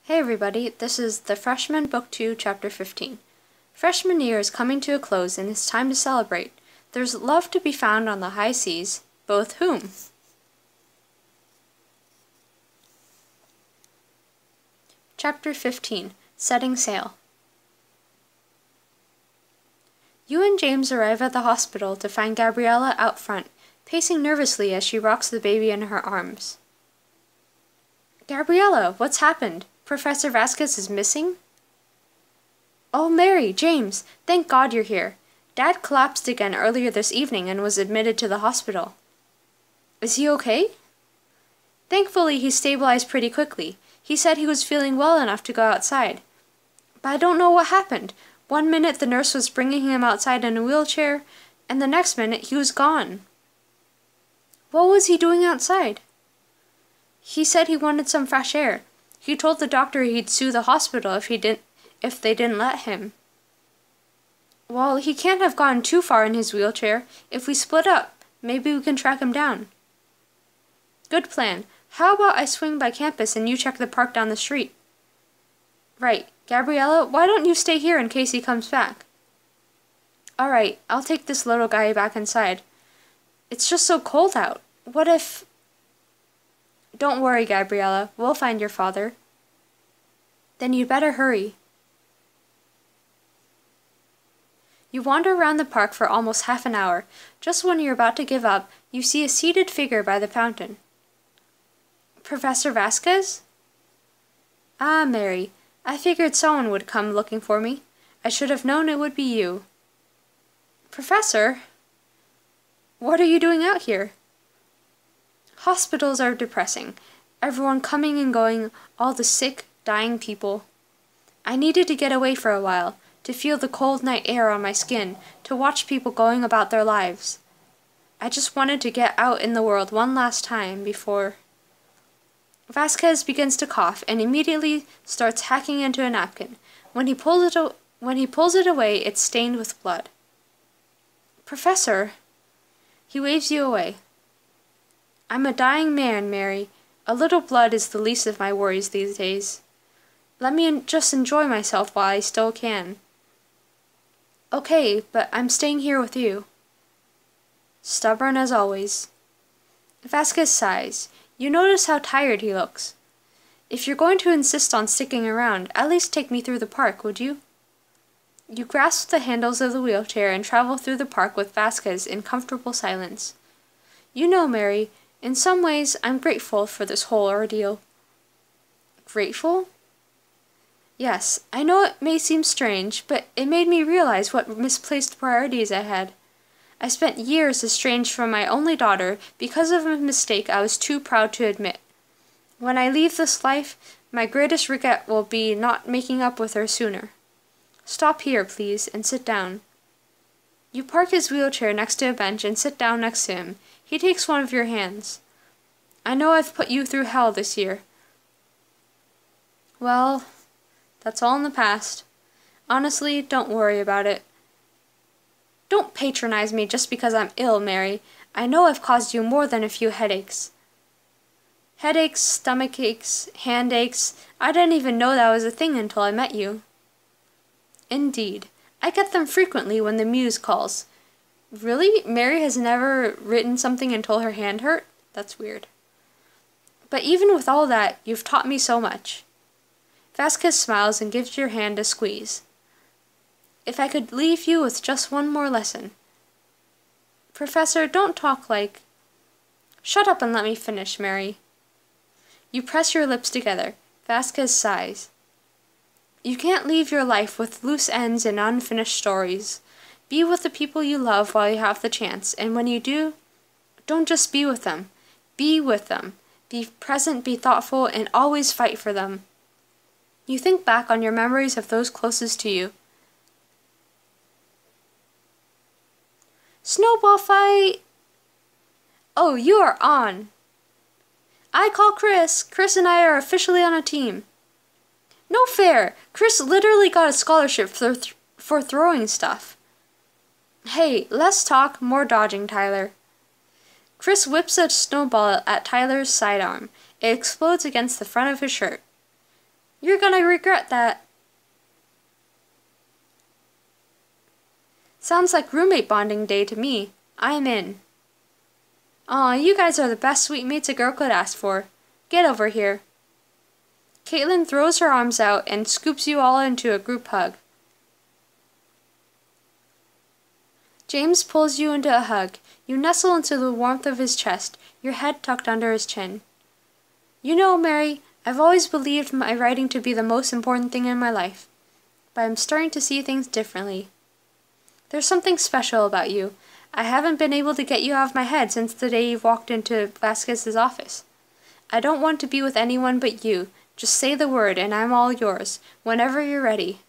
Hey everybody, this is The Freshman Book 2, Chapter 15. Freshman year is coming to a close and it's time to celebrate. There's love to be found on the high seas. Both whom? Chapter 15. Setting Sail. You and James arrive at the hospital to find Gabriella out front, pacing nervously as she rocks the baby in her arms. Gabriella, what's happened? Professor Vasquez is missing? Oh, Mary, James, thank God you're here. Dad collapsed again earlier this evening and was admitted to the hospital. Is he okay? Thankfully, he stabilized pretty quickly. He said he was feeling well enough to go outside. But I don't know what happened. One minute the nurse was bringing him outside in a wheelchair, and the next minute he was gone. What was he doing outside? He said he wanted some fresh air. He told the doctor he'd sue the hospital if they didn't let him. Well, he can't have gone too far in his wheelchair. If we split up, maybe we can track him down. Good plan. How about I swing by campus and you check the park down the street? Right. Gabriella, why don't you stay here in case he comes back? All right, I'll take this little guy back inside. It's just so cold out. What if... Don't worry, Gabriella. We'll find your father. Then you'd better hurry. You wander around the park for almost half an hour. Just when you're about to give up, you see a seated figure by the fountain. Professor Vasquez? Ah, Mary. I figured someone would come looking for me. I should have known it would be you. Professor? What are you doing out here? Hospitals are depressing. Everyone coming and going, all the sick, dying people. I needed to get away for a while, to feel the cold night air on my skin, to watch people going about their lives. I just wanted to get out in the world one last time before... Vasquez begins to cough and immediately starts hacking into a napkin. When he pulls it away, it's stained with blood. Professor! He waves you away. I'm a dying man, Mary. A little blood is the least of my worries these days. Let me just enjoy myself while I still can. Okay, but I'm staying here with you. Stubborn as always. Vasquez sighs. You notice how tired he looks. If you're going to insist on sticking around, at least take me through the park, would you? You grasp the handles of the wheelchair and travel through the park with Vasquez in comfortable silence. You know, Mary, in some ways I'm grateful for this whole ordeal. Grateful? Yes, I know it may seem strange, but it made me realize what misplaced priorities I had. I spent years estranged from my only daughter because of a mistake I was too proud to admit. When I leave this life, my greatest regret will be not making up with her sooner. Stop here, please, and sit down. You park his wheelchair next to a bench and sit down next to him. He takes one of your hands. I know I've put you through hell this year. Well, that's all in the past. Honestly, don't worry about it. Don't patronize me just because I'm ill, Mary. I know I've caused you more than a few headaches. Headaches, stomach aches, hand aches. I didn't even know that was a thing until I met you. Indeed. I get them frequently when the muse calls. Really? Mary has never written something until her hand hurt? That's weird. But even with all that, you've taught me so much. Vasquez smiles and gives your hand a squeeze. If I could leave you with just one more lesson. Professor, don't talk like... Shut up and let me finish, Mary. You press your lips together. Vasquez sighs. You can't leave your life with loose ends and unfinished stories. Be with the people you love while you have the chance, and when you do, don't just be with them. Be with them. Be present, be thoughtful, and always fight for them. You think back on your memories of those closest to you. Snowball fight! Oh, you are on! I call Chris. Chris and I are officially on a team. No fair! Chris literally got a scholarship for throwing stuff. Hey, less talk, more dodging, Tyler. Chris whips a snowball at Tyler's sidearm. It explodes against the front of his shirt. You're gonna regret that. Sounds like roommate bonding day to me. I'm in. Aw, you guys are the best sweet mates a girl could ask for. Get over here. Caitlin throws her arms out and scoops you all into a group hug. James pulls you into a hug. You nestle into the warmth of his chest, your head tucked under his chin. You know, Mary, I've always believed my writing to be the most important thing in my life, but I'm starting to see things differently. There's something special about you. I haven't been able to get you out of my head since the day you walked into Vasquez's office. I don't want to be with anyone but you. Just say the word and I'm all yours, whenever you're ready.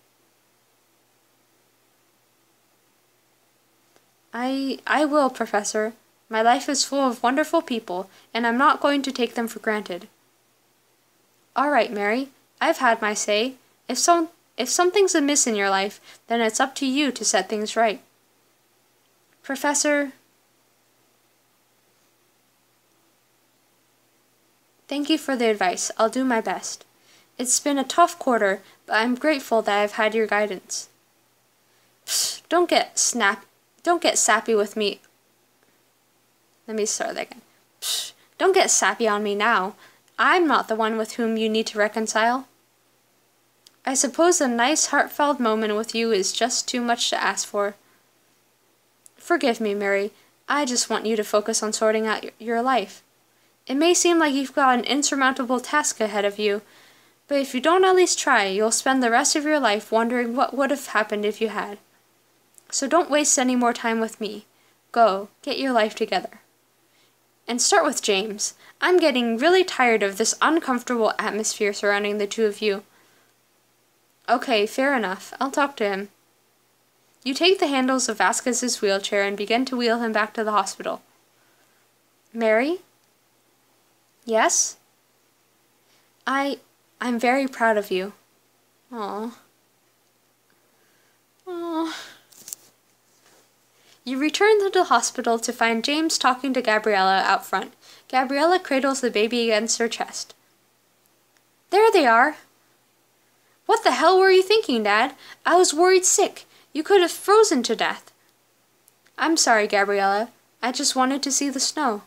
I will, Professor. My life is full of wonderful people, and I'm not going to take them for granted. All right, Mary. I've had my say. If something's amiss in your life, then it's up to you to set things right. Professor, thank you for the advice. I'll do my best. It's been a tough quarter, but I'm grateful that I've had your guidance. Psst, don't get sappy with me. Let me start that again. Psst, don't get sappy on me now. I'm not the one with whom you need to reconcile. I suppose a nice, heartfelt moment with you is just too much to ask for. Forgive me, Mary. I just want you to focus on sorting out your life. It may seem like you've got an insurmountable task ahead of you, but if you don't at least try, you'll spend the rest of your life wondering what would have happened if you had. So don't waste any more time with me. Go, get your life together. And start with James. I'm getting really tired of this uncomfortable atmosphere surrounding the two of you. Okay, fair enough. I'll talk to him. You take the handles of Vasquez's wheelchair and begin to wheel him back to the hospital. Mary? Yes? I'm very proud of you. Aww. Aww. You return to the hospital to find James talking to Gabriella out front. Gabriella cradles the baby against her chest. There they are. What the hell were you thinking, Dad? I was worried sick. You could have frozen to death. I'm sorry, Gabriella. I just wanted to see the snow.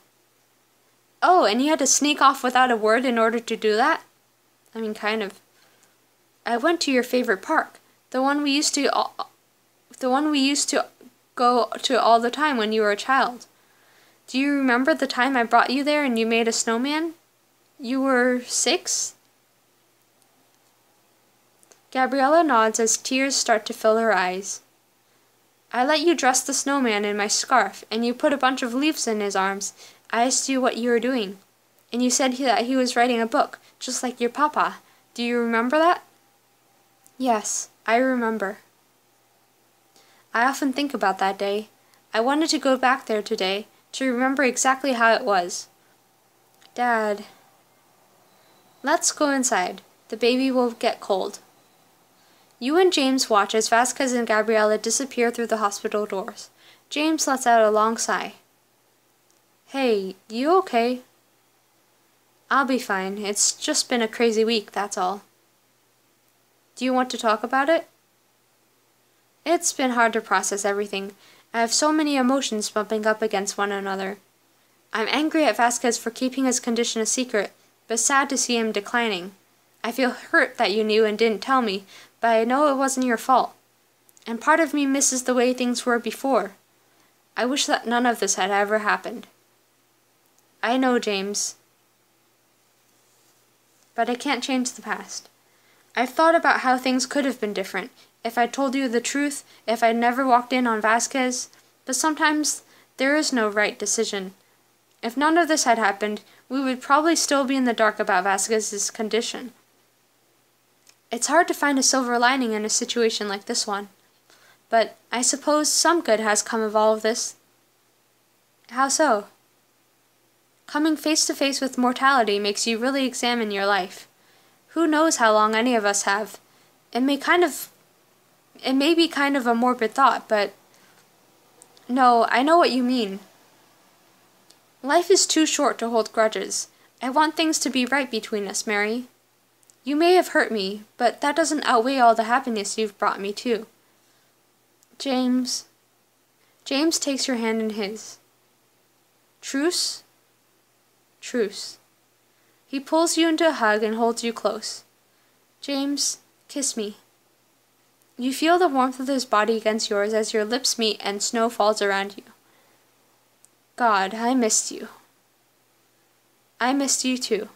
Oh, and you had to sneak off without a word in order to do that? I mean, kind of. I went to your favorite park, the one we used to go to all the time when you were a child. Do you remember the time I brought you there and you made a snowman? You were 6? Gabriella nods as tears start to fill her eyes. I let you dress the snowman in my scarf, and you put a bunch of leaves in his arms. I asked you what you were doing, and you said that he was writing a book, just like your papa. Do you remember that? Yes, I remember. I often think about that day. I wanted to go back there today, to remember exactly how it was. Dad. Let's go inside. The baby will get cold. You and James watch as Vasquez and Gabriella disappear through the hospital doors. James lets out a long sigh. Hey, you okay? I'll be fine. It's just been a crazy week, that's all. Do you want to talk about it? It's been hard to process everything. I have so many emotions bumping up against one another. I'm angry at Vasquez for keeping his condition a secret, but sad to see him declining. I feel hurt that you knew and didn't tell me, but I know it wasn't your fault. And part of me misses the way things were before. I wish that none of this had ever happened. I know, James. But I can't change the past. I've thought about how things could have been different, if I'd told you the truth, if I'd never walked in on Vasquez, but sometimes there is no right decision. If none of this had happened, we would probably still be in the dark about Vasquez's condition. It's hard to find a silver lining in a situation like this one, but I suppose some good has come of all of this. How so? Coming face to face with mortality makes you really examine your life. Who knows how long any of us have? It may be kind of a morbid thought, but no, I know what you mean. Life is too short to hold grudges. I want things to be right between us, Mary. You may have hurt me, but that doesn't outweigh all the happiness you've brought me too. James. James takes your hand in his. Truce? Truce. He pulls you into a hug and holds you close. James, kiss me. You feel the warmth of his body against yours as your lips meet and snow falls around you. God, I missed you. I missed you too.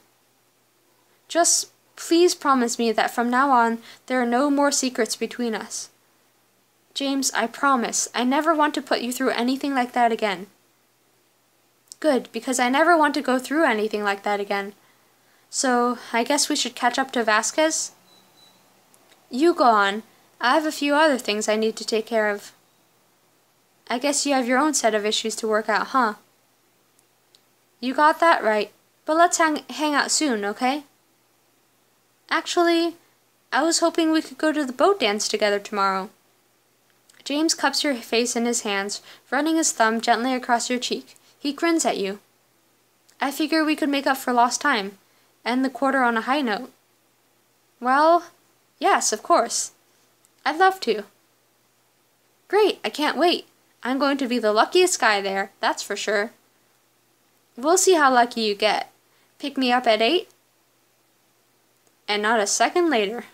Just please promise me that from now on there are no more secrets between us. James, I promise. I never want to put you through anything like that again. Good, because I never want to go through anything like that again. So, I guess we should catch up to Vasquez? You go on. I have a few other things I need to take care of. I guess you have your own set of issues to work out, huh? You got that right. But let's hang out soon, okay? Actually, I was hoping we could go to the boat dance together tomorrow. James cups your face in his hands, running his thumb gently across your cheek. He grins at you. I figure we could make up for lost time, end the quarter on a high note. Well, yes, of course. I'd love to. Great, I can't wait. I'm going to be the luckiest guy there, that's for sure. We'll see how lucky you get. Pick me up at 8? And not a second later.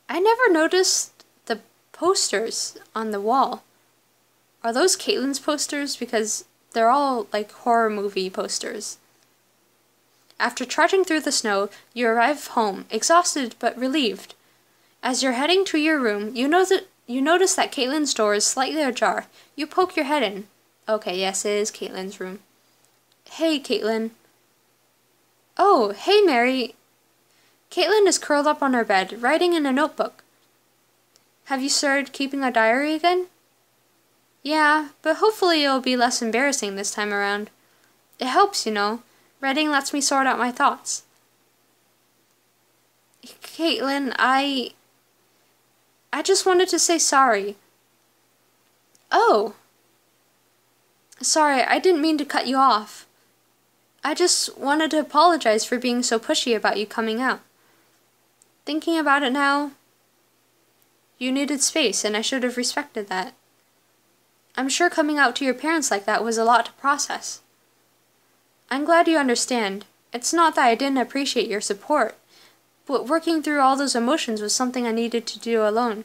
I never noticed the posters on the wall. Are those Caitlin's posters? Because they're all like horror movie posters. After trudging through the snow, you arrive home, exhausted but relieved. As you're heading to your room, you notice that Caitlin's door is slightly ajar. You poke your head in. Okay, yes, it is Caitlin's room. Hey, Caitlin. Oh, hey, Mary. Caitlin is curled up on her bed, writing in a notebook. Have you started keeping a diary again? Yeah, but hopefully it'll be less embarrassing this time around. It helps, you know. Writing lets me sort out my thoughts. Caitlin, I just wanted to say sorry. Oh. Sorry, I didn't mean to cut you off. I just wanted to apologize for being so pushy about you coming out. Thinking about it now, you needed space and I should have respected that. I'm sure coming out to your parents like that was a lot to process. I'm glad you understand. It's not that I didn't appreciate your support, but working through all those emotions was something I needed to do alone.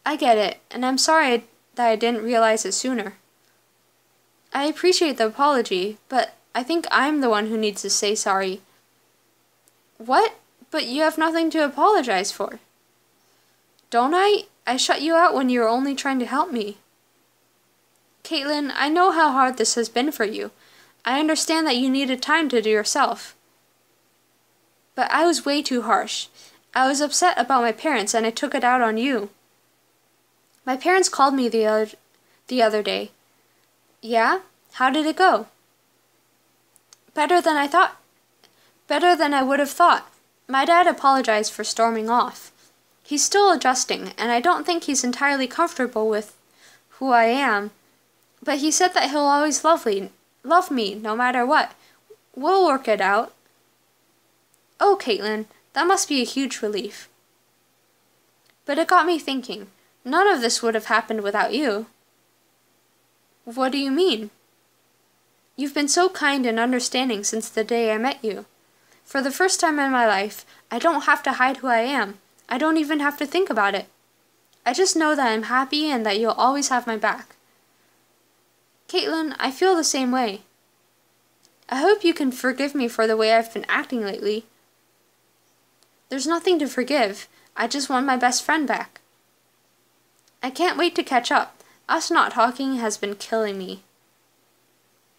I get it, and I'm sorry that I didn't realize it sooner. I appreciate the apology, but I think I'm the one who needs to say sorry. What? But you have nothing to apologize for. Don't I? I shut you out when you were only trying to help me. Caitlin, I know how hard this has been for you. I understand that you needed time to do yourself. But I was way too harsh. I was upset about my parents and I took it out on you. My parents called me the other day. Yeah? How did it go? Better than I thought. Better than I would have thought. My dad apologized for storming off. He's still adjusting, and I don't think he's entirely comfortable with who I am. But he said that he'll always love me, no matter what. We'll work it out. Oh, Caitlin, that must be a huge relief. But it got me thinking. None of this would have happened without you. What do you mean? You've been so kind and understanding since the day I met you. For the first time in my life, I don't have to hide who I am. I don't even have to think about it. I just know that I'm happy and that you'll always have my back. Caitlin, I feel the same way. I hope you can forgive me for the way I've been acting lately. There's nothing to forgive. I just want my best friend back. I can't wait to catch up. Us not talking has been killing me.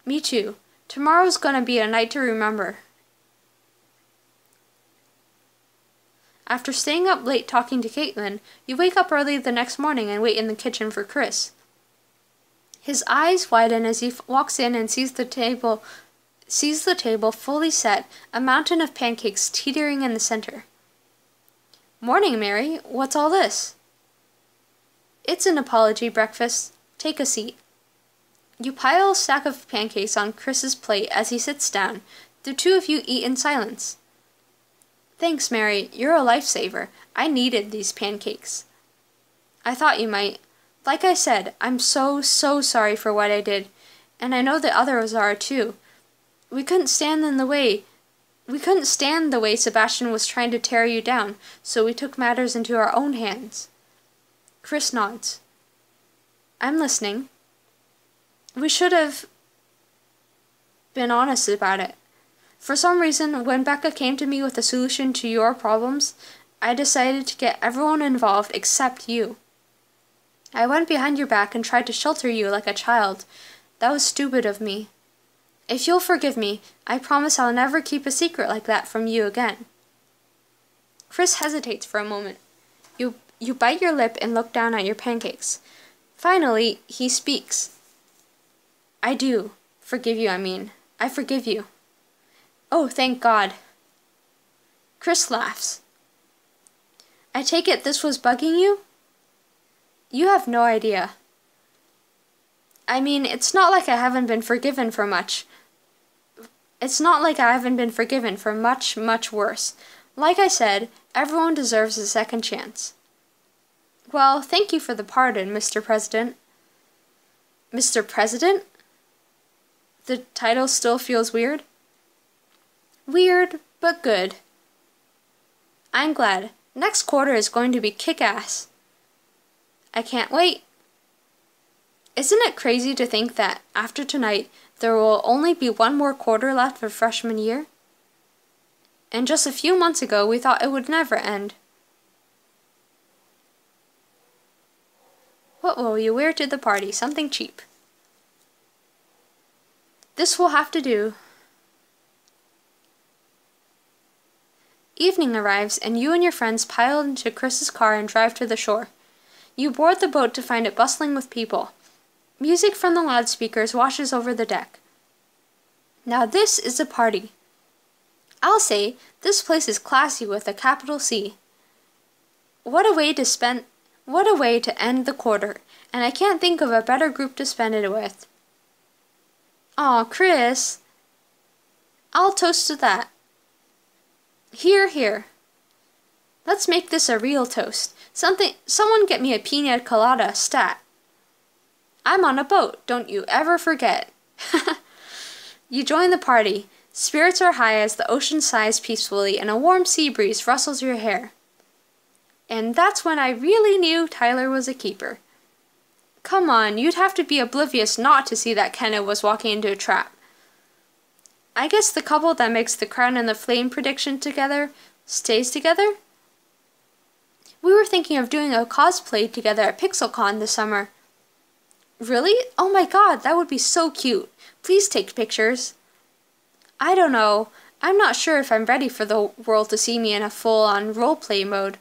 Me too. Tomorrow's gonna be a night to remember. After staying up late talking to Caitlin, you wake up early the next morning and wait in the kitchen for Chris. His eyes widen as he walks in and sees the table fully set, a mountain of pancakes teetering in the center. Morning, Mary. What's all this? It's an apology breakfast. Take a seat. You pile a stack of pancakes on Chris's plate as he sits down. The two of you eat in silence. Thanks, Mary. You're a lifesaver. I needed these pancakes. I thought you might. Like I said, I'm so sorry for what I did. And I know the others are too. We couldn't stand the way Sebastian was trying to tear you down, so we took matters into our own hands. Chris nods. I'm listening. We should have been honest about it. For some reason, when Becca came to me with a solution to your problems, I decided to get everyone involved except you. I went behind your back and tried to shelter you like a child. That was stupid of me. If you'll forgive me, I promise I'll never keep a secret like that from you again. Chris hesitates for a moment. You bite your lip and look down at your pancakes. Finally, he speaks. I do. Forgive you, I mean. I forgive you. Oh, thank God. Chris laughs. I take it this was bugging you? You have no idea. I mean, it's not like I haven't been forgiven for much. It's not like I haven't been forgiven for much, much worse. Like I said, everyone deserves a second chance. Well, thank you for the pardon, Mr. President. Mr. President? The title still feels weird? Weird, but good. I'm glad. Next quarter is going to be kick-ass. I can't wait. Isn't it crazy to think that, after tonight, there will only be one more quarter left of freshman year? And just a few months ago, we thought it would never end. What will you wear to the party? Something cheap. This will have to do. Evening arrives, and you and your friends pile into Chris's car and drive to the shore. You board the boat to find it bustling with people. Music from the loudspeakers washes over the deck. Now this is a party. I'll say, this place is classy with a capital C. What a way to end the quarter, and I can't think of a better group to spend it with. Aw, Chris. I'll toast to that. Here, here. Let's make this a real toast. Someone get me a pina colada stat. I'm on a boat, don't you ever forget. You join the party. Spirits are high as the ocean sighs peacefully and a warm sea breeze rustles your hair. And that's when I really knew Tyler was a keeper. Come on, you'd have to be oblivious not to see that Kenna was walking into a trap. I guess the couple that makes the Crown and the Flame prediction together stays together? We were thinking of doing a cosplay together at PixelCon this summer. Really? Oh my god, that would be so cute. Please take pictures. I don't know. I'm not sure if I'm ready for the world to see me in a full-on roleplay mode.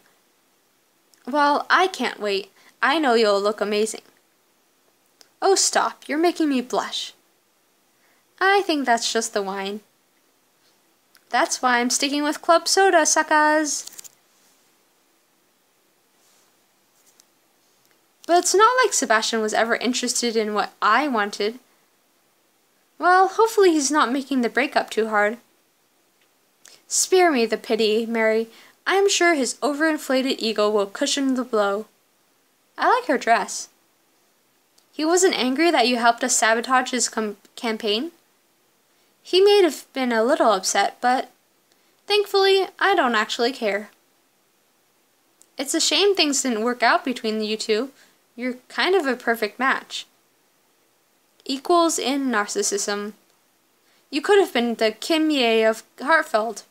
Well, I can't wait. I know you'll look amazing. Oh, stop. You're making me blush. I think that's just the wine. That's why I'm sticking with club soda, suckers. But it's not like Sebastian was ever interested in what I wanted. Well, hopefully he's not making the breakup too hard. Spare me the pity, Mary. I am sure his overinflated ego will cushion the blow. I like her dress. He wasn't angry that you helped us sabotage his campaign? He may have been a little upset, but thankfully, I don't actually care. It's a shame things didn't work out between you two. You're kind of a perfect match. Equals in narcissism. You could have been the Kim Ye of Heartfeld.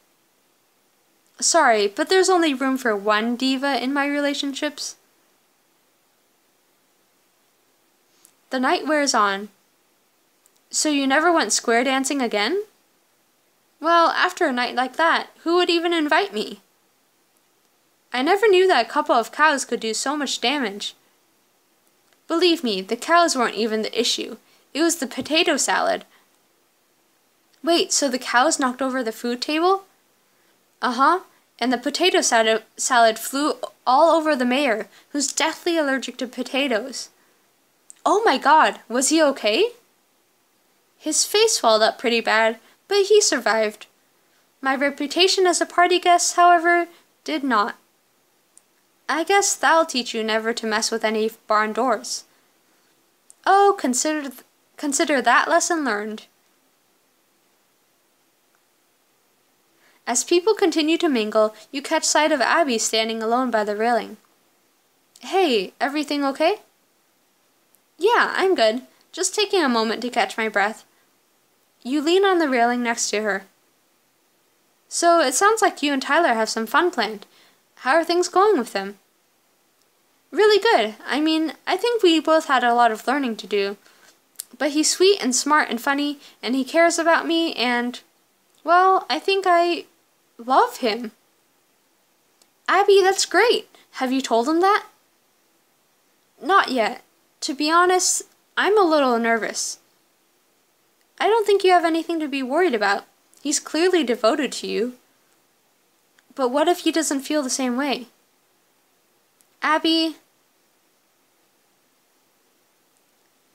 Sorry, but there's only room for one diva in my relationships. The night wears on. So you never went square dancing again? Well, after a night like that, who would even invite me? I never knew that a couple of cows could do so much damage. Believe me, the cows weren't even the issue. It was the potato salad. Wait, so the cows knocked over the food table? Uh-huh, and the potato salad flew all over the mayor, who's deathly allergic to potatoes. Oh my god, was he okay? His face swelled up pretty bad, but he survived. My reputation as a party guest, however, did not. I guess that'll teach you never to mess with any barn doors. Oh, consider that lesson learned. As people continue to mingle, you catch sight of Abby standing alone by the railing. Hey, everything okay? Yeah, I'm good. Just taking a moment to catch my breath. You lean on the railing next to her. So, it sounds like you and Tyler have some fun planned. How are things going with them? Really good. I mean, I think we both had a lot of learning to do. But he's sweet and smart and funny, and he cares about me, and, well, I think I love him. Abby, that's great. Have you told him that? Not yet. To be honest, I'm a little nervous. I don't think you have anything to be worried about. He's clearly devoted to you. But what if he doesn't feel the same way? Abby,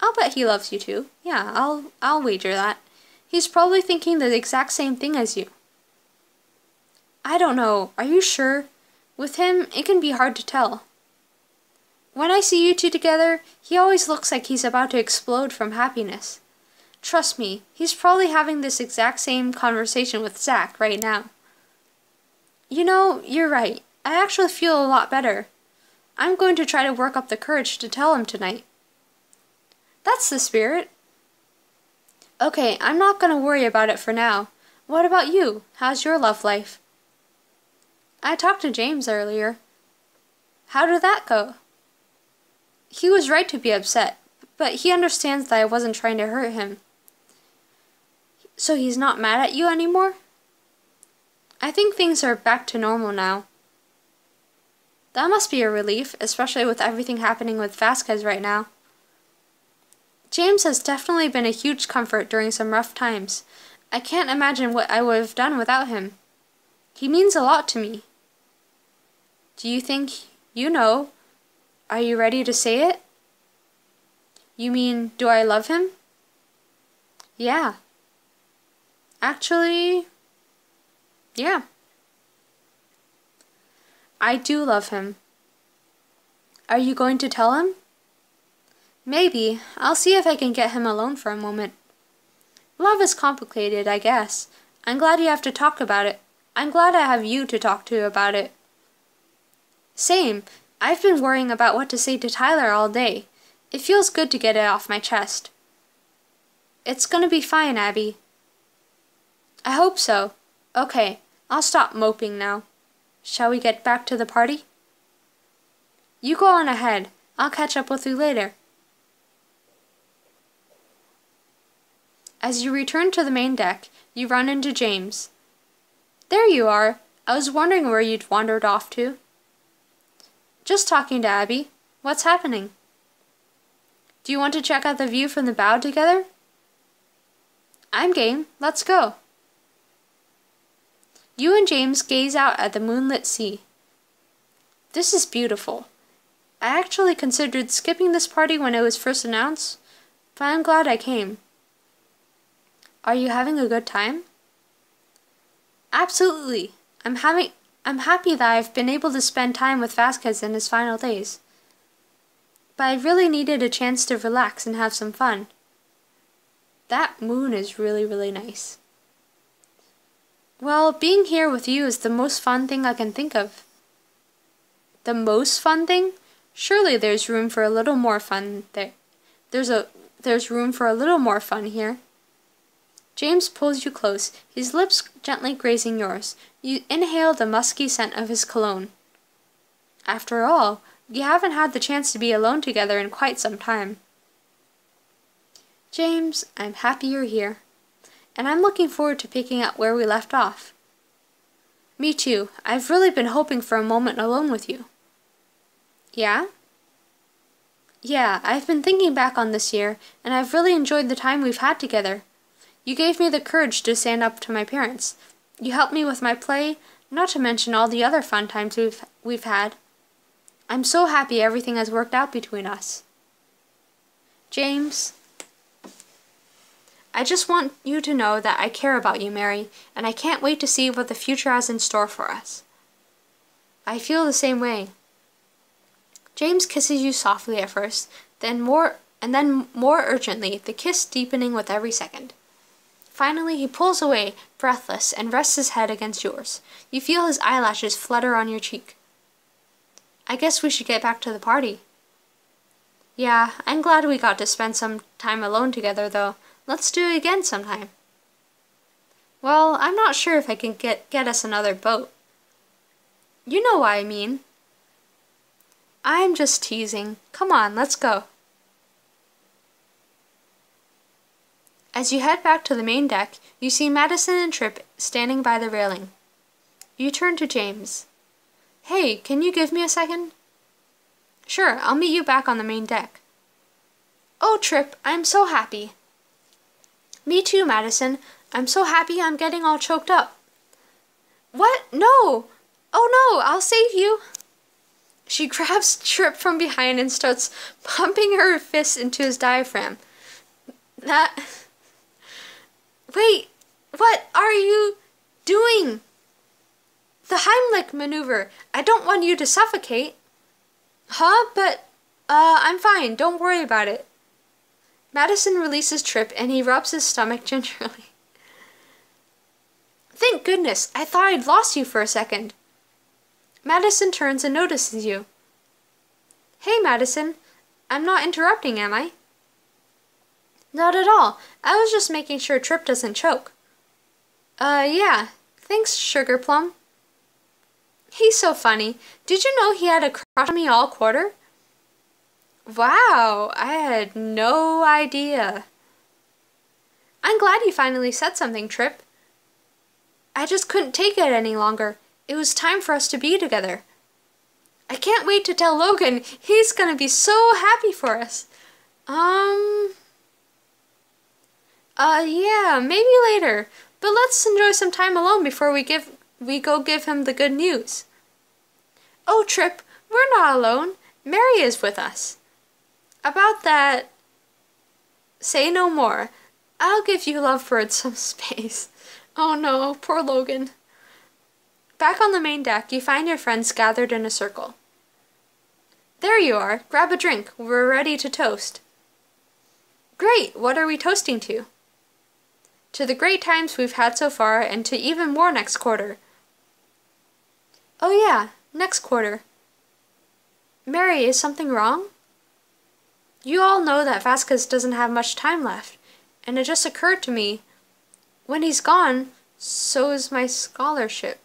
I'll bet he loves you too. Yeah, I'll wager that. He's probably thinking the exact same thing as you. I don't know. Are you sure? With him, it can be hard to tell. When I see you two together, he always looks like he's about to explode from happiness. Trust me, he's probably having this exact same conversation with Zach right now. You know, you're right. I actually feel a lot better. I'm going to try to work up the courage to tell him tonight. That's the spirit. Okay, I'm not going to worry about it for now. What about you? How's your love life? I talked to James earlier. How did that go? He was right to be upset, but he understands that I wasn't trying to hurt him. So he's not mad at you anymore? I think things are back to normal now. That must be a relief, especially with everything happening with Vasquez right now. James has definitely been a huge comfort during some rough times. I can't imagine what I would have done without him. He means a lot to me. Do you think you know? Are you ready to say it? You mean, do I love him? Yeah. Actually, yeah. I do love him. Are you going to tell him? Maybe. I'll see if I can get him alone for a moment. Love is complicated, I guess. I'm glad you have to talk about it. I'm glad I have you to talk to about it. Same. I've been worrying about what to say to Tyler all day. It feels good to get it off my chest. It's gonna be fine, Abby. I hope so. Okay, I'll stop moping now. Shall we get back to the party? You go on ahead. I'll catch up with you later. As you return to the main deck, you run into James. There you are. I was wondering where you'd wandered off to. Just talking to Abby. What's happening? Do you want to check out the view from the bow together? I'm game. Let's go. You and James gaze out at the moonlit sea. This is beautiful. I actually considered skipping this party when it was first announced, but I'm glad I came. Are you having a good time? Absolutely. I'm happy that I've been able to spend time with Vasquez in his final days. But I really needed a chance to relax and have some fun. That moon is really, really nice. Well, being here with you is the most fun thing I can think of. The most fun thing? Surely there's room for a little more fun there. There's room for a little more fun here. James pulls you close, his lips gently grazing yours. You inhale the musky scent of his cologne. After all, you haven't had the chance to be alone together in quite some time. James, I'm happy you're here. And I'm looking forward to picking up where we left off. Me too. I've really been hoping for a moment alone with you. Yeah? Yeah, I've been thinking back on this year, and I've really enjoyed the time we've had together. You gave me the courage to stand up to my parents. You helped me with my play, not to mention all the other fun times we've had. I'm so happy everything has worked out between us. James, I just want you to know that I care about you, Mary, and I can't wait to see what the future has in store for us. I feel the same way. James kisses you softly at first, then more urgently, the kiss deepening with every second. Finally, he pulls away, breathless, and rests his head against yours. You feel his eyelashes flutter on your cheek. I guess we should get back to the party. Yeah, I'm glad we got to spend some time alone together, though. Let's do it again sometime. Well, I'm not sure if I can get us another boat. You know what I mean. I'm just teasing. Come on, let's go. As you head back to the main deck, you see Madison and Trip standing by the railing. You turn to James. Hey, can you give me a second? Sure, I'll meet you back on the main deck. Oh, Trip, I'm so happy. Me too, Madison. I'm so happy I'm getting all choked up. What? No! Oh no, I'll save you. She grabs Trip from behind and starts pumping her fist into his diaphragm. Wait, what are you doing? The Heimlich maneuver. I don't want you to suffocate. Huh? But, I'm fine. Don't worry about it. Madison releases Trip and he rubs his stomach gingerly. Thank goodness, I thought I'd lost you for a second. Madison turns and notices you. Hey, Madison. I'm not interrupting, am I? Not at all. I was just making sure Trip doesn't choke. Yeah. Thanks, Sugar Plum. He's so funny. Did you know he had a crush on me all quarter? Wow, I had no idea. I'm glad you finally said something, Trip. I just couldn't take it any longer. It was time for us to be together. I can't wait to tell Logan. He's gonna be so happy for us. Yeah, maybe later. But let's enjoy some time alone before we go give him the good news. Oh, Trip, we're not alone. Mary is with us. About that, say no more. I'll give you lovebirds some space. Oh no, poor Logan. Back on the main deck, you find your friends gathered in a circle. There you are. Grab a drink. We're ready to toast. Great. What are we toasting to? To the great times we've had so far and to even more next quarter. Oh yeah, next quarter. Mary, is something wrong? You all know that Vasquez doesn't have much time left, and it just occurred to me, when he's gone, so is my scholarship.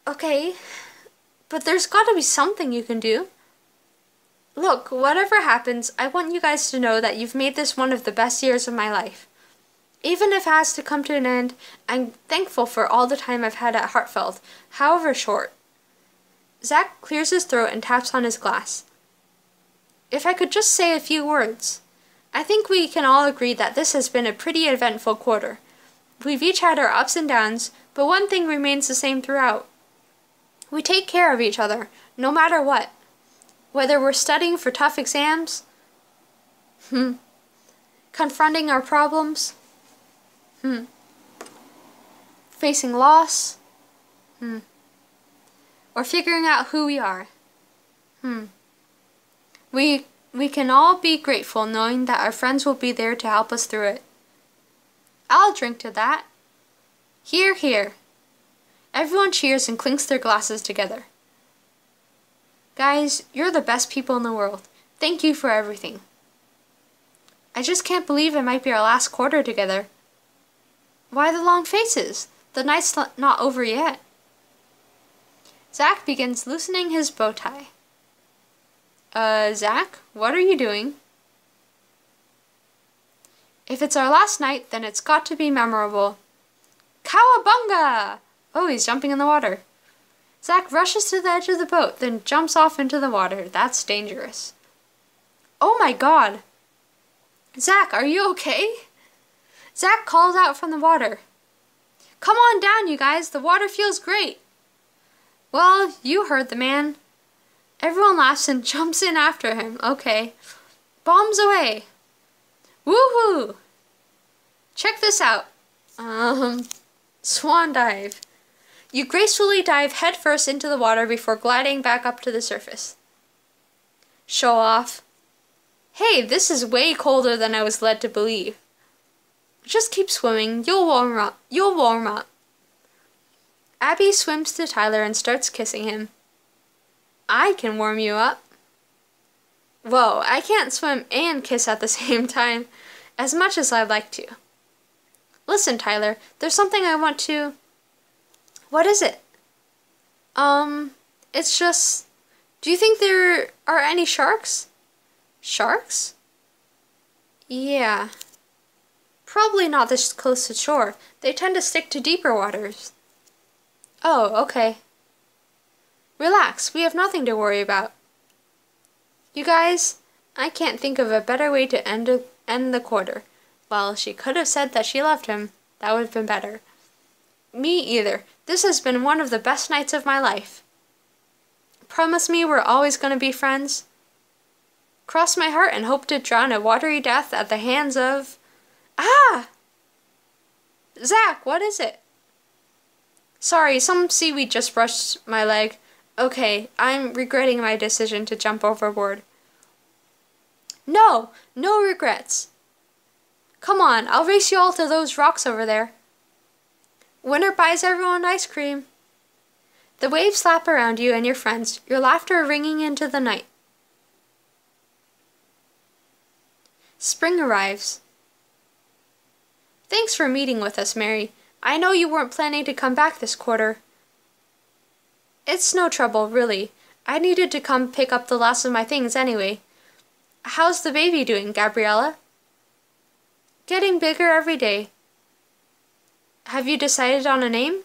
Okay, but there's got to be something you can do. Look, whatever happens, I want you guys to know that you've made this one of the best years of my life. Even if it has to come to an end, I'm thankful for all the time I've had at Hartfeld, however short. Zach clears his throat and taps on his glass. If I could just say a few words. I think we can all agree that this has been a pretty eventful quarter. We've each had our ups and downs, but one thing remains the same throughout. We take care of each other, no matter what. Whether we're studying for tough exams, confronting our problems, facing loss, or figuring out who we are. We can all be grateful knowing that our friends will be there to help us through it. I'll drink to that. Hear, hear. Everyone cheers and clinks their glasses together. Guys, you're the best people in the world. Thank you for everything. I just can't believe it might be our last quarter together. Why the long faces? The night's not over yet. Zach begins loosening his bow tie. Zach, what are you doing? If it's our last night, then it's got to be memorable. Cowabunga! Oh, he's jumping in the water. Zach rushes to the edge of the boat, then jumps off into the water. That's dangerous. Oh my god! Zach, are you okay? Zach calls out from the water. Come on down, you guys. The water feels great. Well, you heard the man. Everyone laughs and jumps in after him. Okay. Bombs away! Woohoo! Check this out. Swan dive. You gracefully dive headfirst into the water before gliding back up to the surface. Show off. Hey, this is way colder than I was led to believe. Just keep swimming. You'll warm up. You'll warm up. Abby swims to Tyler and starts kissing him. I can warm you up. Whoa, I can't swim and kiss at the same time, as much as I'd like to. Listen, Tyler, there's something I want to... What is it? It's just... Do you think there are any sharks? Sharks? Yeah. Probably not this close to shore. They tend to stick to deeper waters. Oh, okay. Relax, we have nothing to worry about. You guys, I can't think of a better way to end the quarter. Well, she could have said that she loved him. That would have been better. Me either. This has been one of the best nights of my life. Promise me we're always going to be friends? Cross my heart and hope to drown a watery death at the hands of... Ah! Zach, what is it? Sorry, some seaweed just brushed my leg. Okay, I'm regretting my decision to jump overboard. No! No regrets! Come on, I'll race you all to those rocks over there. Winner buys everyone ice cream. The waves slap around you and your friends, your laughter ringing into the night. Spring arrives. Thanks for meeting with us, Mary. I know you weren't planning to come back this quarter. It's no trouble, really. I needed to come pick up the last of my things anyway. How's the baby doing, Gabriella? Getting bigger every day. Have you decided on a name?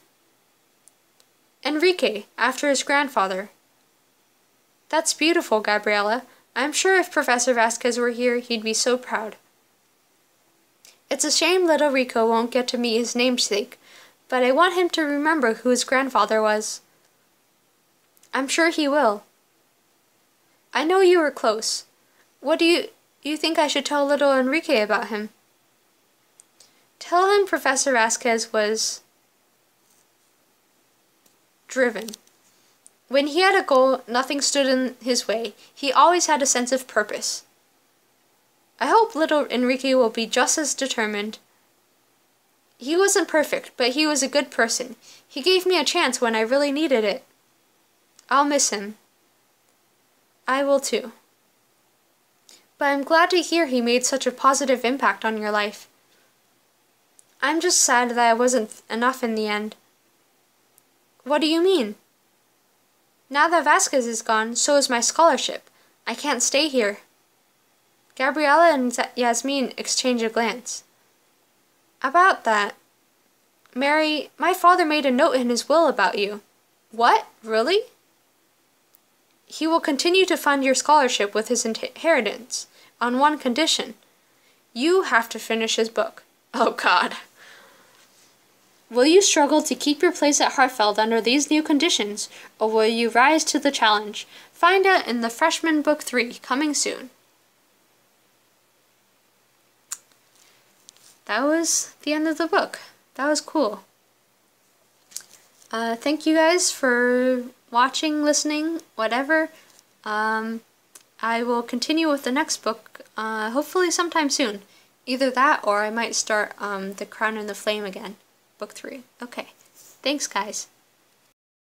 Enrique, after his grandfather. That's beautiful, Gabriella. I'm sure if Professor Vasquez were here, he'd be so proud. It's a shame little Rico won't get to meet his namesake, but I want him to remember who his grandfather was. I'm sure he will. I know you were close. What do you think I should tell little Enrique about him? Tell him Professor Vasquez was driven. When he had a goal, nothing stood in his way. He always had a sense of purpose. I hope little Enrique will be just as determined. He wasn't perfect, but he was a good person. He gave me a chance when I really needed it. I'll miss him. I will too. But I'm glad to hear he made such a positive impact on your life. I'm just sad that I wasn't enough in the end. What do you mean? Now that Vasquez is gone, so is my scholarship. I can't stay here. Gabriella and Yasmin exchange a glance. About that, Mary, my father made a note in his will about you. What? Really? He will continue to fund your scholarship with his inheritance, on one condition. You have to finish his book. Oh, God. Will you struggle to keep your place at Hartfeld under these new conditions, or will you rise to the challenge? Find out in the Freshman Book 3, coming soon. That was the end of the book. That was cool. Thank you guys for watching, listening, whatever. I will continue with the next book, hopefully sometime soon. Either that or I might start The Crown and the Flame again. Book 3. Okay. Thanks, guys.